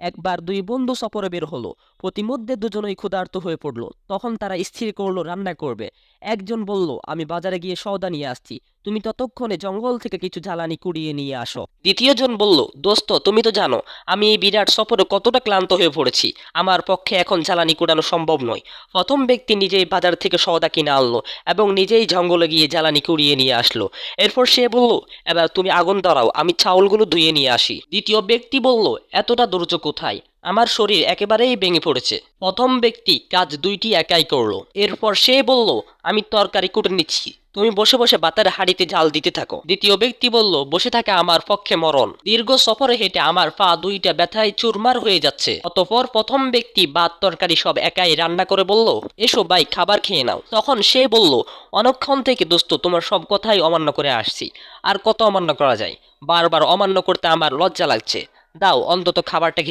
একবার দুই বন্ধু সফরে বের হলো। প্রতিমধ্যে দুজনেই ক্ষুধার্ত হয়ে পড়লো। তখন তারা স্থির করলো রান্না করবে। একজন বলল, আমি বাজারে গিয়ে সওদা নিয়ে আসছি, তুমি ততক্ষণে জঙ্গল থেকে কিছু জ্বালানি কুড়িয়ে নিয়ে আসো। দ্বিতীয় জন বলল, দোস্ত তুমি তো জানো আমি এই বিরাট সফরে কতটা ক্লান্ত হয়ে পড়েছি, আমার পক্ষে এখন জ্বালানি কুড়ানো সম্ভব নয়। প্রথম ব্যক্তি নিজেই বাজার থেকে সওদা কিনে আনলো এবং নিজেই জঙ্গলে গিয়ে জ্বালানি কুড়িয়ে নিয়ে আসলো। এরপর সে বলল, এবার তুমি আগুন ধরাও, আমি চাউলগুলো ধুয়ে নিয়ে আসি। দ্বিতীয় ব্যক্তি বলল, এতটা ধৈর্য কোথায়, আমার শরীর একেবারেই ভেঙে পড়েছে। প্রথম ব্যক্তি কাজ দুইটি একাই করলো। এরপর সে বলল, আমি তরকারি কুটে নিচ্ছি, তুমি বসে বসে ভাতের হাঁড়িতে জাল দিতে থাকো। দ্বিতীয় ব্যক্তি বলল, বসে থাকা আমার পক্ষে মরণ, দীর্ঘ সফরে হেঁটে আমার পা দুইটা ব্যথায় চুরমার হয়ে যাচ্ছে। অতঃপর প্রথম ব্যক্তি ভাত তরকারি সব একাই রান্না করে বলল, এসো ভাই খাবার খেয়ে নাও। তখন সে বলল, অনেকক্ষণ থেকে দোস্ত তোমার সব কথাই অমান্য করে আসছি, আর কত অমান্য করা যায়, বারবার অমান্য করতে আমার লজ্জা লাগছে, দাও অন্তত খাবারটা